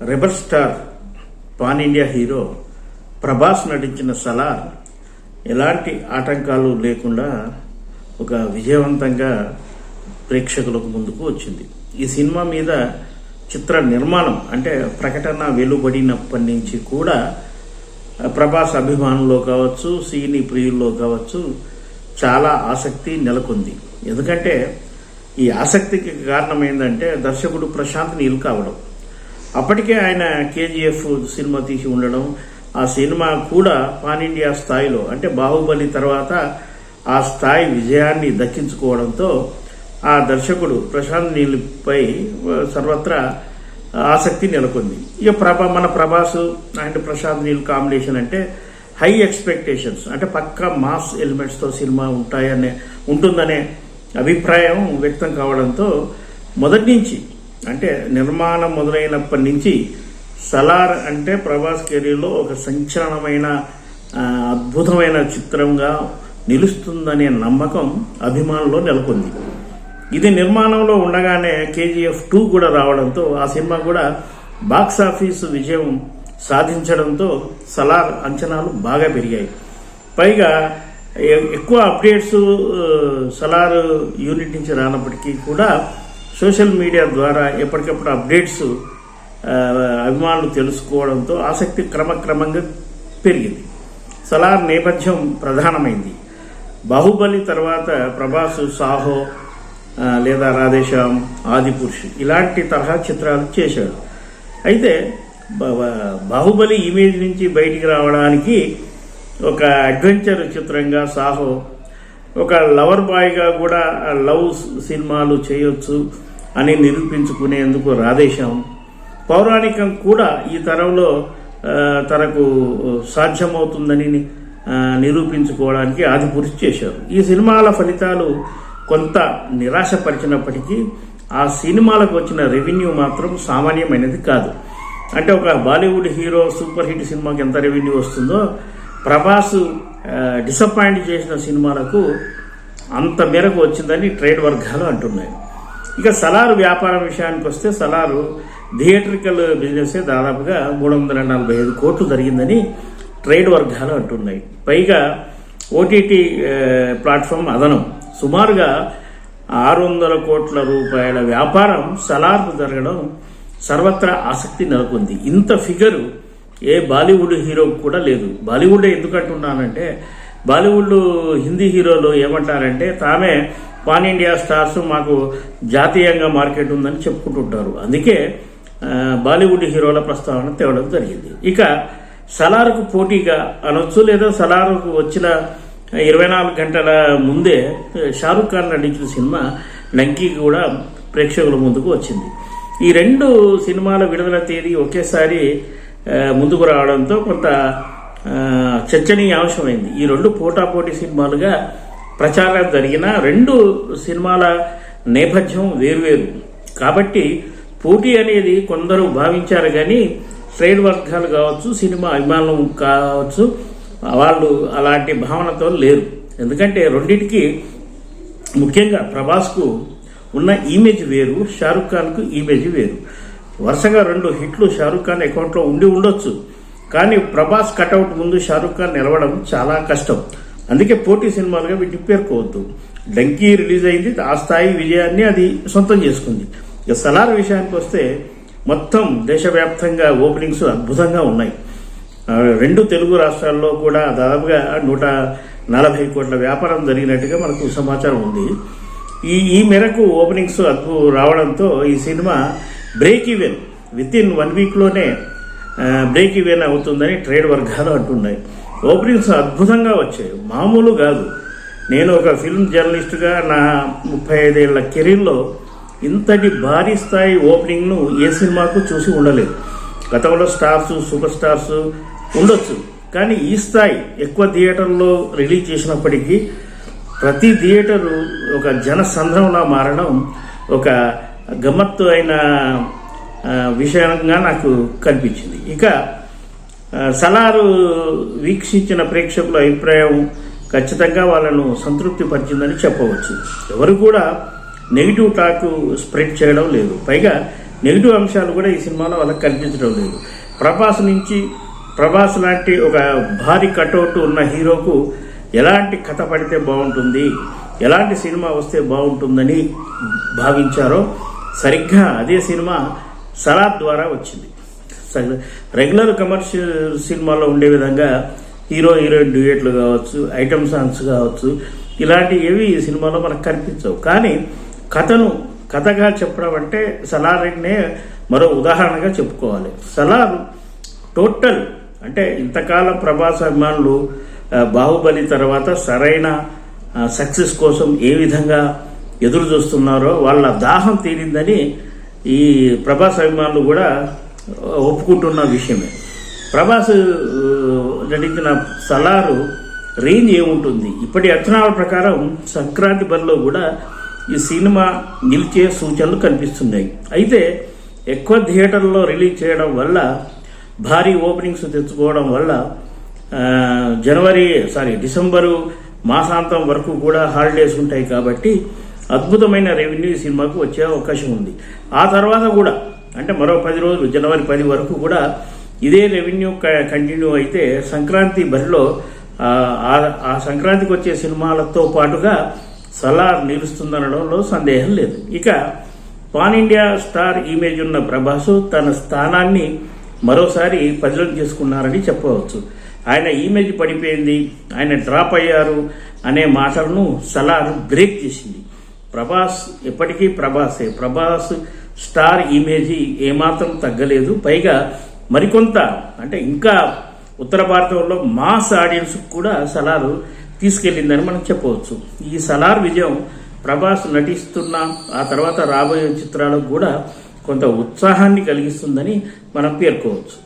Rebel star pan India hero Prabhas నటించిన సలార్ ఎలాంటి ఆటంకాలు లేకుండా ఒక విజయవంతంగా ప్రేక్షకులకు ముందుకు వచ్చింది. ఈ సినిమా మీద చిత్ర నిర్మాణం అంటే ప్రకటన వెలువడినప్పటి నుంచి కూడా ప్రభాస్ అభిమానుల్లో కావచ్చు, సినీ ప్రియుల్లో కావచ్చు చాలా ఆసక్తి నెలకొంది. ఎందుకంటే ఈ ఆసక్తికి కారణం ఏంటంటే దర్శకుడు ప్రశాంత్ నీల్ కావడం. అప్పటికే ఆయన కేజీఎఫ్ సినిమా తీసి ఉండడం, ఆ సినిమా కూడా పాన్ ఇండియా స్థాయిలో అంటే బాహుబలి తర్వాత ఆ స్థాయి విజయాన్ని దక్కించుకోవడంతో ఆ దర్శకుడు ప్రశాంత్ నీల్ పై సర్వత్రా ఆసక్తి నెలకొంది. ఇక మన ప్రభాస్ అండ్ ప్రశాంత్ నీల్ కాంబినేషన్ అంటే హై ఎక్స్పెక్టేషన్స్, అంటే పక్కా మాస్ ఎలిమెంట్స్తో సినిమా ఉంటుందనే అభిప్రాయం వ్యక్తం కావడంతో మొదటి నుంచి అంటే నిర్మాణం మొదలైనప్పటి నుంచి సలార్ అంటే ప్రభాస్ కెరీర్లో ఒక సంచలనమైన అద్భుతమైన చిత్రంగా నిలుస్తుందనే నమ్మకం అభిమానుల్లో నెలకొంది. ఇది నిర్మాణంలో ఉండగానే కేజీఎఫ్ 2 కూడా రావడంతో ఆ సినిమా కూడా బాక్సాఫీస్ విజయం సాధించడంతో సలార్ అంచనాలు బాగా పెరిగాయి. పైగా ఎక్కువ అప్డేట్స్ సలార్ యూనిట్ నుంచి రానప్పటికీ కూడా సోషల్ మీడియా ద్వారా ఎప్పటికప్పుడు అప్డేట్స్ అభిమానులు తెలుసుకోవడంతో ఆసక్తి క్రమక్రమంగా పెరిగింది. సలార్ నేపథ్యం ప్రధానమైంది. బాహుబలి తర్వాత ప్రభాస్ సాహో లేదా రాధేశ్యామ్, ఆదిపురుష్ ఇలాంటి తరహా చిత్రాలు చేశాడు. అయితే బాహుబలి ఇమేజ్ నుంచి బయటికి రావడానికి ఒక అడ్వెంచర్ చిత్రంగా సాహో, ఒక లవర్ బాయ్గా కూడా లవ్ సినిమాలు చేయొచ్చు అని నిరూపించుకునేందుకు రాధేశ్యామ్, పౌరాణికం కూడా ఈ తరంలో తనకు సాధ్యమవుతుందని నిరూపించుకోవడానికి ఆదిపురుష్ చేశారు. ఈ సినిమాల ఫలితాలు కొంత నిరాశపరిచినప్పటికీ ఆ సినిమాలకు వచ్చిన రెవెన్యూ మాత్రం సామాన్యమైనది కాదు. అంటే ఒక బాలీవుడ్ హీరో సూపర్ హిట్ సినిమాకి ఎంత రెవెన్యూ వస్తుందో ప్రభాస్ డిసప్పాయింట్ చేసిన సినిమాలకు అంత మేరకు వచ్చిందని ట్రేడ్ వర్గాలు అంటున్నాయి. ఇక సలార్ వ్యాపారం విషయానికి వస్తే సలారు థియేట్రికల్ బిజినెస్ దాదాపుగా 345 కోట్లు జరిగిందని ట్రేడ్ వర్గాలు అంటున్నాయి. పైగా ఓటీటీ ప్లాట్ఫామ్ అదనం సుమారుగా 600 కోట్ల రూపాయల వ్యాపారం సలార్కు జరగడం సర్వత్రా ఆసక్తి నెలకొంది. ఇంత ఫిగరు ఏ బాలీవుడ్ హీరోకు కూడా లేదు. బాలీవుడ్ ఎందుకంటున్నానంటే బాలీవుడ్ హిందీ హీరోలు ఏమంటారంటే తామే పాన్ ఇండియా స్టార్స్, మాకు జాతీయంగా మార్కెట్ ఉందని చెప్పుకుంటుంటారు. అందుకే బాలీవుడ్ హీరోల ప్రస్తావన తేవడం జరిగింది. ఇక సలార్కు పోటీగా అనొచ్చు, లేదా సలార్కు వచ్చిన 24 గంటల ముందే షారూఖ్ ఖాన్ నటించిన సినిమా లంకీ కూడా ప్రేక్షకుల ముందుకు వచ్చింది. ఈ 2 సినిమాల విడుదల తేదీ ఒకేసారి ముందుకు రావడంతో కొంత చర్చనీయాంశమైంది. ఈ 2 పోటాపోటీ సినిమాలుగా ప్రచారం జరిగిన 2 సినిమాల నేపథ్యం వేరువేరు కాబట్టి పోటీ అనేది కొందరు భావించారు. కానీ ట్రేడ్ వర్గాలు కావచ్చు, సినిమా అభిమానులు కావచ్చు, వాళ్ళు అలాంటి భావనతో లేరు. ఎందుకంటే రెండింటికి ముఖ్యంగా ప్రభాస్కు ఉన్న ఇమేజ్ వేరు, షారూఖ్ ఖాన్కు ఇమేజ్ వేరు. వరుసగా 2 హిట్లు షారూఖ్ ఖాన్ అకౌంట్లో ఉండొచ్చు, కానీ ప్రభాస్ కటౌట్ ముందు షారూఖ్ ఖాన్ నిలవడం చాలా కష్టం. అందుకే పోటీ సినిమాలుగా వీటిని పేర్కోవద్దు. డంకీ రిలీజ్ అయింది, ఆ స్థాయి విజయాన్ని అది సొంతం చేసుకుంది. ఇక సలార్ విషయానికి వస్తే మొత్తం దేశవ్యాప్తంగా ఓపెనింగ్స్ అద్భుతంగా ఉన్నాయి. 2 తెలుగు రాష్ట్రాల్లో కూడా దాదాపుగా 140 కోట్ల వ్యాపారం జరిగినట్టుగా మనకు సమాచారం ఉంది. ఈ మేరకు ఓపెనింగ్స్ రావడంతో ఈ సినిమా బ్రేక్ ఈవెన్ విత్-ఇన్ 1 వీక్లోనే బ్రేక్ ఈవెన్ అవుతుందని ట్రేడ్ వర్గాలు అంటున్నాయి. ఓపెనింగ్స్ అద్భుతంగా వచ్చాయి, మామూలు కాదు. నేను ఒక ఫిల్మ్ జర్నలిస్టుగా నా 35 ఏళ్ల కెరీర్లో ఇంతటి భారీ స్థాయి ఓపెనింగ్ను ఏ సినిమాకు చూసి ఉండలేదు. గతంలో స్టార్స్, సూపర్ స్టార్స్ ఉండొచ్చు, కానీ ఈ స్థాయి ఎక్కువ థియేటర్లో రిలీజ్ చేసినప్పటికీ ప్రతి థియేటరు ఒక జనసంద్రంలా మారడం ఒక గమ్మత్తు అయిన విషయంగా నాకు కనిపించింది. ఇక సలారు వీక్షించిన ప్రేక్షకుల అభిప్రాయం ఖచ్చితంగా వాళ్ళను సంతృప్తి పరిచిందని చెప్పవచ్చు. ఎవరు కూడా నెగిటివ్ టాక్ స్ప్రెడ్ చేయడం లేదు. పైగా నెగిటివ్ అంశాలు కూడా ఈ సినిమాలో వాళ్ళకి కనిపించడం లేదు. ప్రభాస్ లాంటి ఒక భారీ కటౌట్ ఉన్న హీరోకు ఎలాంటి కథ పడితే బాగుంటుంది, ఎలాంటి సినిమా వస్తే బాగుంటుందని భావించారో సరిగ్గా అదే సినిమా సలార్ ద్వారా వచ్చింది. రెగ్యులర్ కమర్షియల్ సినిమాలో ఉండే విధంగా హీరో హీరోయిన్ డ్యూయెట్లు కావచ్చు, ఐటమ్ సాంగ్స్ కావచ్చు, ఇలాంటివి ఏవి ఈ సినిమాలో మనకు కనిపించవు. కానీ కథగా చెప్పడం అంటే సలార్నే మరో ఉదాహరణగా చెప్పుకోవాలి. సలార్ టోటల్ అంటే ఇంతకాలం ప్రభాస్ అభిమానులు బాహుబలి తర్వాత సరైన సక్సెస్ కోసం ఏ విధంగా ఎదురు చూస్తున్నారో వాళ్ళ దాహం తీరిందని ఈ ప్రభాస్ అభిమానులు కూడా ఒప్పుకుంటున్న విషయమే. ప్రభాస్ నటించిన సలారు రేంజ్ ఏముంటుంది? ఇప్పటి అంచనాల ప్రకారం సంక్రాంతి బరిలో కూడా ఈ సినిమా నిలిచే సూచనలు కనిపిస్తున్నాయి. అయితే ఎక్కువ థియేటర్లో రిలీజ్ చేయడం వల్ల, భారీ ఓపెనింగ్స్ తెచ్చుకోవడం వల్ల డిసెంబరు మాసాంతం వరకు కూడా హాలిడేస్ ఉంటాయి కాబట్టి అద్భుతమైన రెవెన్యూ ఈ సినిమాకు వచ్చే అవకాశం ఉంది. ఆ తర్వాత కూడా అంటే మరో 10 రోజులు జనవరి 10 వరకు కూడా ఇదే రెవెన్యూ కంటిన్యూ అయితే సంక్రాంతి బరిలో ఆ సంక్రాంతికి వచ్చే సినిమాలతో పాటుగా సలార్ నిలుస్తుందనడంలో సందేహం లేదు. ఇక పాన్ ఇండియా స్టార్ ఇమేజ్ ఉన్న ప్రభాస్ తన స్థానాన్ని మరోసారి పదిలం చేసుకున్నారని చెప్పవచ్చు. ఆయన ఇమేజ్ పడిపోయింది, ఆయన డ్రాప్ అయ్యారు అనే మాటలను సలార్ బ్రేక్ చేసింది. ప్రభాస్ ఎప్పటికీ ప్రభాసే. ప్రభాస్ స్టార్ ఇమేజ్ ఏమాత్రం తగ్గలేదు. పైగా మరికొంత అంటే ఇంకా ఉత్తర భారతంలో మాస్ ఆడియన్స్ కూడా సలార్ తీసుకెళ్లిందని మనం చెప్పవచ్చు. ఈ సలార్ విజయం ప్రభాస్ నటిస్తున్న ఆ తర్వాత రాబోయే చిత్రాలకు కూడా కొంత ఉత్సాహాన్ని కలిగిస్తుందని మనం పేర్కోవచ్చు.